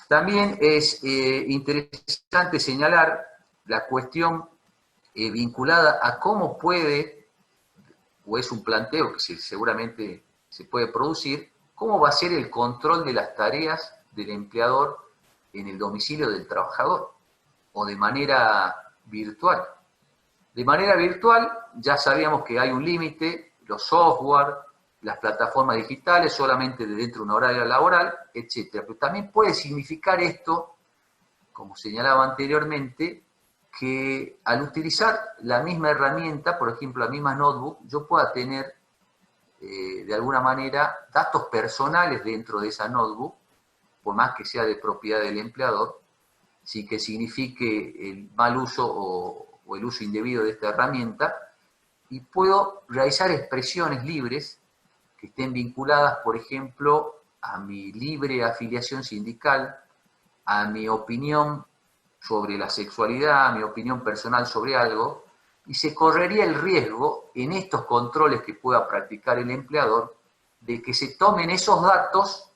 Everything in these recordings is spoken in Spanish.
También es interesante señalar la cuestión vinculada a cómo puede, o es un planteo que seguramente se puede producir, cómo va a ser el control de las tareas del empleador en el domicilio del trabajador, o de manera virtual. De manera virtual ya sabíamos que hay un límite, los software, las plataformas digitales, solamente dentro de una horaria laboral, etc. Pero también puede significar esto, como señalaba anteriormente, que al utilizar la misma herramienta, por ejemplo, la misma notebook, yo pueda tener de alguna manera datos personales dentro de esa notebook, por más que sea de propiedad del empleador, sin que signifique el mal uso o el uso indebido de esta herramienta, y puedo realizar expresiones libres que estén vinculadas, por ejemplo, a mi libre afiliación sindical, a mi opinión sobre la sexualidad, a mi opinión personal sobre algo, y se correría el riesgo, en estos controles que pueda practicar el empleador, de que se tomen esos datos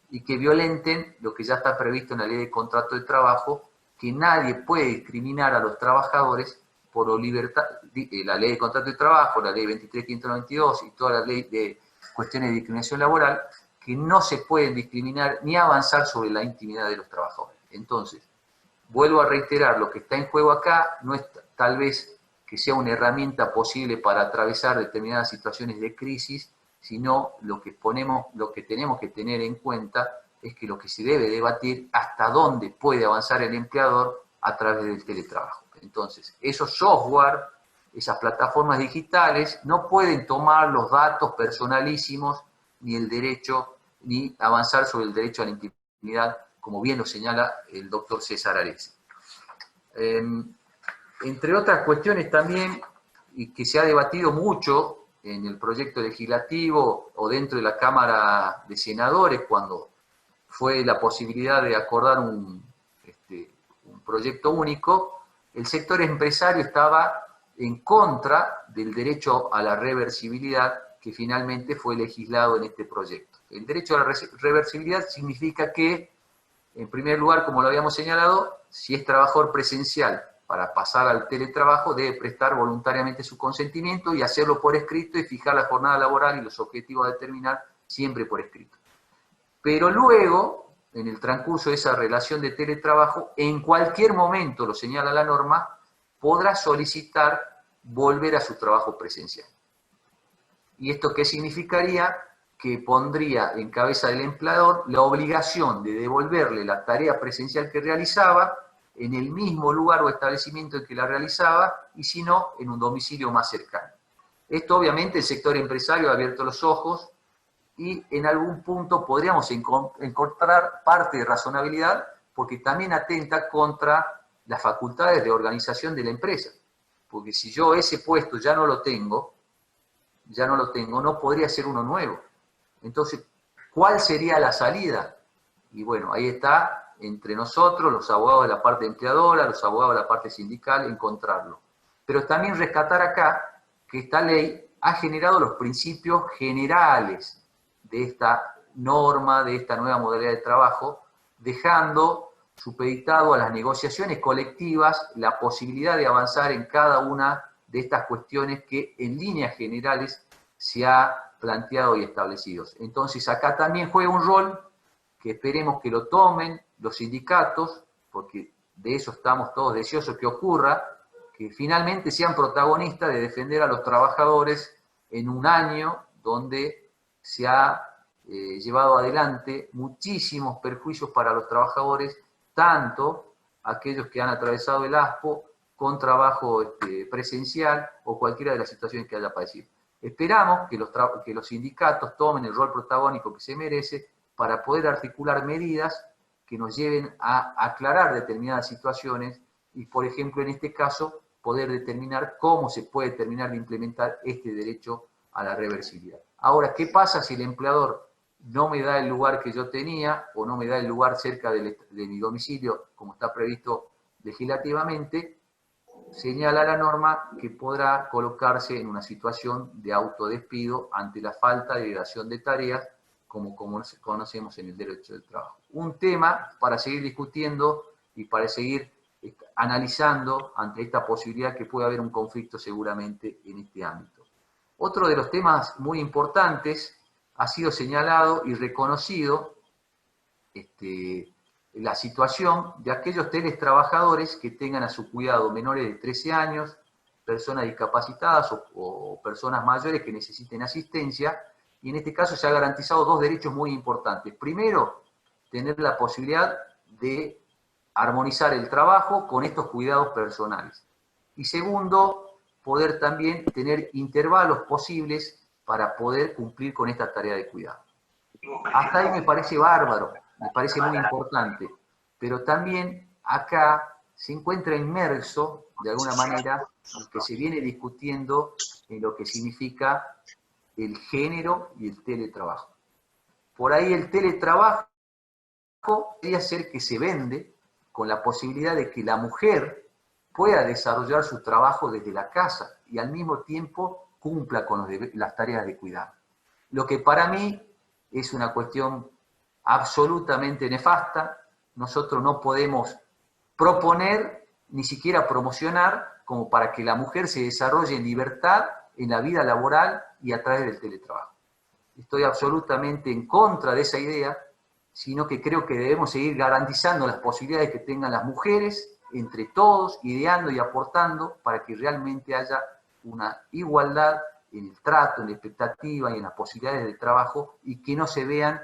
y que violenten lo que ya está previsto en la ley de contrato de trabajo, que nadie puede discriminar a los trabajadores por libertad, la ley de contrato de trabajo, la ley 23.592 y toda la ley de cuestiones de discriminación laboral, que no se pueden discriminar ni avanzar sobre la intimidad de los trabajadores. Entonces, vuelvo a reiterar, lo que está en juego acá no es tal vez que sea una herramienta posible para atravesar determinadas situaciones de crisis, sino lo que tenemos que tener en cuenta es que lo que se debe debatir hasta dónde puede avanzar el empleador a través del teletrabajo. Entonces, esos software, esas plataformas digitales no pueden tomar los datos personalísimos ni el derecho, ni avanzar sobre el derecho a la intimidad, como bien lo señala el doctor César Arezzi. Entre otras cuestiones también, y que se ha debatido mucho en el proyecto legislativo o dentro de la Cámara de Senadores, cuando fue la posibilidad de acordar un proyecto único, el sector empresario estaba en contra del derecho a la reversibilidad que finalmente fue legislado en este proyecto. El derecho a la reversibilidad significa que, en primer lugar, como lo habíamos señalado, si es trabajador presencial para pasar al teletrabajo, debe prestar voluntariamente su consentimiento y hacerlo por escrito y fijar la jornada laboral y los objetivos a determinar siempre por escrito. Pero luego, en el transcurso de esa relación de teletrabajo, en cualquier momento, lo señala la norma, podrá solicitar volver a su trabajo presencial. ¿Y esto qué significaría? Que pondría en cabeza del empleador la obligación de devolverle la tarea presencial que realizaba en el mismo lugar o establecimiento en que la realizaba, y si no, en un domicilio más cercano. Esto obviamente el sector empresario ha abierto los ojos y en algún punto podríamos encontrar parte de razonabilidad, porque también atenta contra las facultades de organización de la empresa. Porque si yo ese puesto ya no lo tengo, no podría ser uno nuevo. Entonces, ¿cuál sería la salida? Y bueno, ahí está, entre nosotros, los abogados de la parte empleadora, los abogados de la parte sindical, encontrarlo. Pero también rescatar acá que esta ley ha generado los principios generales de esta norma, de esta nueva modalidad de trabajo, dejando supeditado a las negociaciones colectivas la posibilidad de avanzar en cada una de estas cuestiones que en líneas generales se ha planteado y establecido. Entonces acá también juega un rol que esperemos que lo tomen los sindicatos, porque de eso estamos todos deseosos que ocurra, que finalmente sean protagonistas de defender a los trabajadores en un año donde se ha llevado adelante muchísimos perjuicios para los trabajadores, tanto aquellos que han atravesado el ASPO con presencial o cualquiera de las situaciones que haya padecido. Esperamos que los sindicatos tomen el rol protagónico que se merece para poder articular medidas que nos lleven a aclarar determinadas situaciones y, por ejemplo, en este caso, poder determinar cómo se puede terminar de implementar este derecho a la reversibilidad. Ahora, ¿qué pasa si el empleador no me da el lugar que yo tenía o no me da el lugar cerca de mi domicilio, como está previsto legislativamente? Señala la norma que podrá colocarse en una situación de autodespido ante la falta de liberación de tareas como conocemos en el derecho del trabajo. Un tema para seguir discutiendo y para seguir analizando ante esta posibilidad que puede haber un conflicto seguramente en este ámbito. Otro de los temas muy importantes ha sido señalado y reconocido la situación de aquellos teletrabajadores que tengan a su cuidado menores de 13 años, personas discapacitadas o personas mayores que necesiten asistencia, y en este caso se ha garantizado dos derechos muy importantes. Primero, tener la posibilidad de armonizar el trabajo con estos cuidados personales. Y segundo, poder también tener intervalos posibles para poder cumplir con esta tarea de cuidado. Hasta ahí me parece bárbaro, me parece muy importante, pero también acá se encuentra inmerso, de alguna manera, lo que se viene discutiendo en lo que significa el género y el teletrabajo. Por ahí el teletrabajo podría ser que se vende con la posibilidad de que la mujer pueda desarrollar su trabajo desde la casa y al mismo tiempo cumpla con las tareas de cuidado. Lo que para mí es una cuestión absolutamente nefasta. Nosotros no podemos proponer, ni siquiera promocionar, como para que la mujer se desarrolle en libertad en la vida laboral y a través del teletrabajo. Estoy absolutamente en contra de esa idea, sino que creo que debemos seguir garantizando las posibilidades que tengan las mujeres, entre todos, ideando y aportando para que realmente haya una igualdad en el trato, en la expectativa y en las posibilidades de trabajo, y que no se vean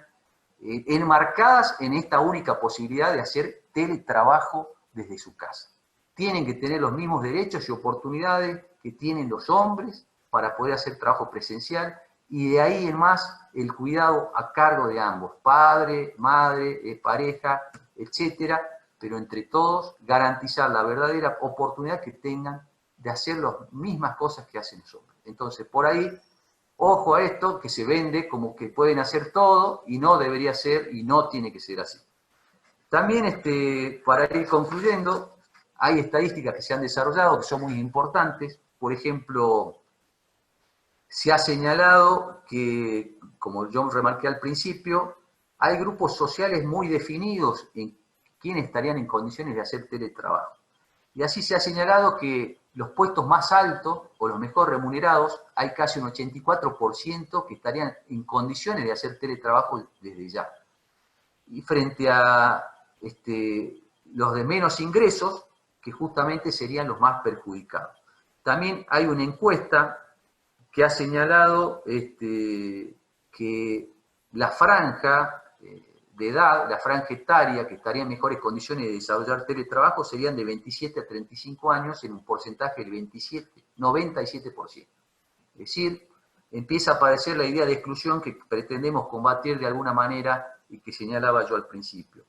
enmarcadas en esta única posibilidad de hacer teletrabajo desde su casa. Tienen que tener los mismos derechos y oportunidades que tienen los hombres para poder hacer trabajo presencial, y de ahí en más el cuidado a cargo de ambos, padre, madre, pareja, etcétera, pero entre todos garantizar la verdadera oportunidad que tengan de hacer las mismas cosas que hacen los hombres. Entonces, por ahí, ojo a esto, que se vende como que pueden hacer todo y no debería ser y no tiene que ser así. También, para ir concluyendo, hay estadísticas que se han desarrollado que son muy importantes. Por ejemplo, se ha señalado que, como yo remarqué al principio, hay grupos sociales muy definidos en quienes estarían en condiciones de hacer teletrabajo. Y así se ha señalado que los puestos más altos o los mejor remunerados, hay casi un 84% que estarían en condiciones de hacer teletrabajo desde ya. Y frente a los de menos ingresos, que justamente serían los más perjudicados. También hay una encuesta que ha señalado que la franja de edad, la franja etaria que estaría en mejores condiciones de desarrollar teletrabajo serían de 27 a 35 años en un porcentaje del 97%. Es decir, empieza a aparecer la idea de exclusión que pretendemos combatir de alguna manera y que señalaba yo al principio.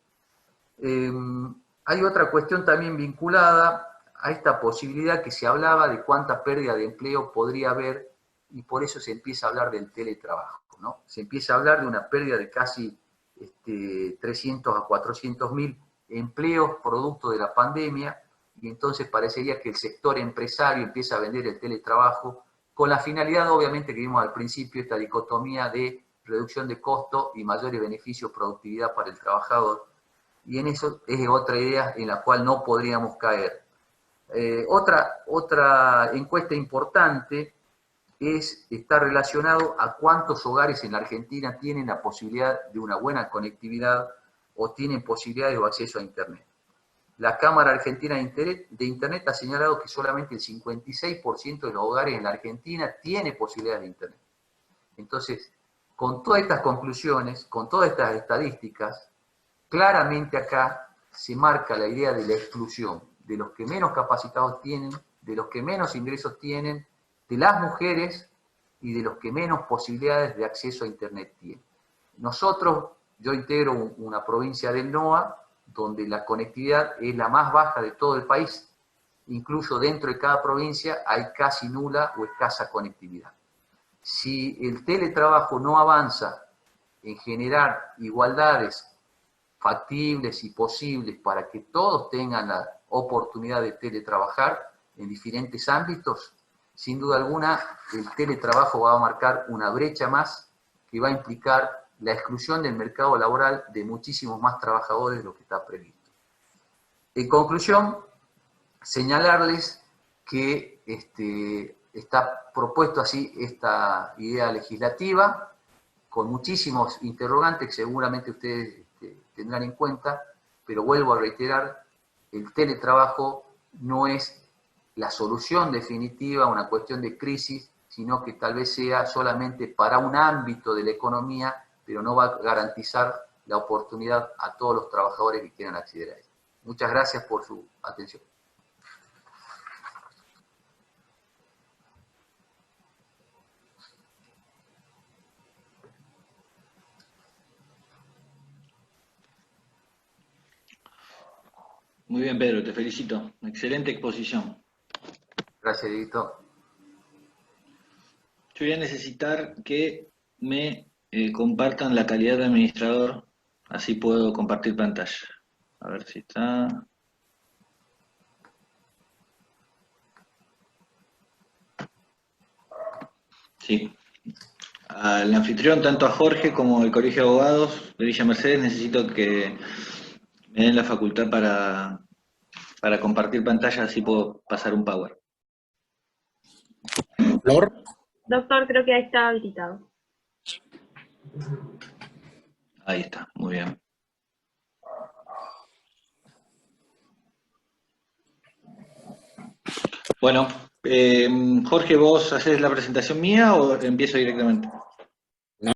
Hay otra cuestión también vinculada a esta posibilidad que se hablaba de cuánta pérdida de empleo podría haber, y por eso se empieza a hablar del teletrabajo, ¿no? Se empieza a hablar de una pérdida de casi 300 a 400 mil empleos producto de la pandemia, y entonces parecería que el sector empresario empieza a vender el teletrabajo con la finalidad, obviamente, que vimos al principio, esta dicotomía de reducción de costo y mayores beneficios, productividad para el trabajador, y en eso es otra idea en la cual no podríamos caer. Otra encuesta importante está relacionado a cuántos hogares en la Argentina tienen la posibilidad de una buena conectividad o tienen posibilidades o acceso a Internet. La Cámara Argentina de Internet ha señalado que solamente el 56% de los hogares en la Argentina tiene posibilidades de Internet. Entonces, con todas estas conclusiones, con todas estas estadísticas, claramente acá se marca la idea de la exclusión de los que menos capacitados tienen, de los que menos ingresos tienen, de las mujeres y de los que menos posibilidades de acceso a Internet tienen. Nosotros, yo integro una provincia del NOA, donde la conectividad es la más baja de todo el país. Incluso dentro de cada provincia hay casi nula o escasa conectividad. Si el teletrabajo no avanza en generar igualdades factibles y posibles para que todos tengan la oportunidad de teletrabajar en diferentes ámbitos, sin duda alguna el teletrabajo va a marcar una brecha más que va a implicar la exclusión del mercado laboral de muchísimos más trabajadores de lo que está previsto. En conclusión, señalarles que está propuesto así esta idea legislativa, con muchísimos interrogantes que seguramente ustedes tendrán en cuenta, pero vuelvo a reiterar, el teletrabajo no es la solución definitiva a una cuestión de crisis, sino que tal vez sea solamente para un ámbito de la economía, pero no va a garantizar la oportunidad a todos los trabajadores que quieran acceder a esto. Muchas gracias por su atención. Muy bien, Pedro, te felicito. Excelente exposición. Gracias, Edito. Yo voy a necesitar que me compartan la calidad de administrador, así puedo compartir pantalla. A ver si está. Sí. Al anfitrión, tanto a Jorge como al Colegio de Abogados de Villa Mercedes, necesito que me den la facultad para compartir pantalla, así puedo pasar un power. Flor. Doctor, creo que ahí está habilitado. Ahí está, muy bien. Bueno, Jorge, ¿vos hacés la presentación mía o empiezo directamente?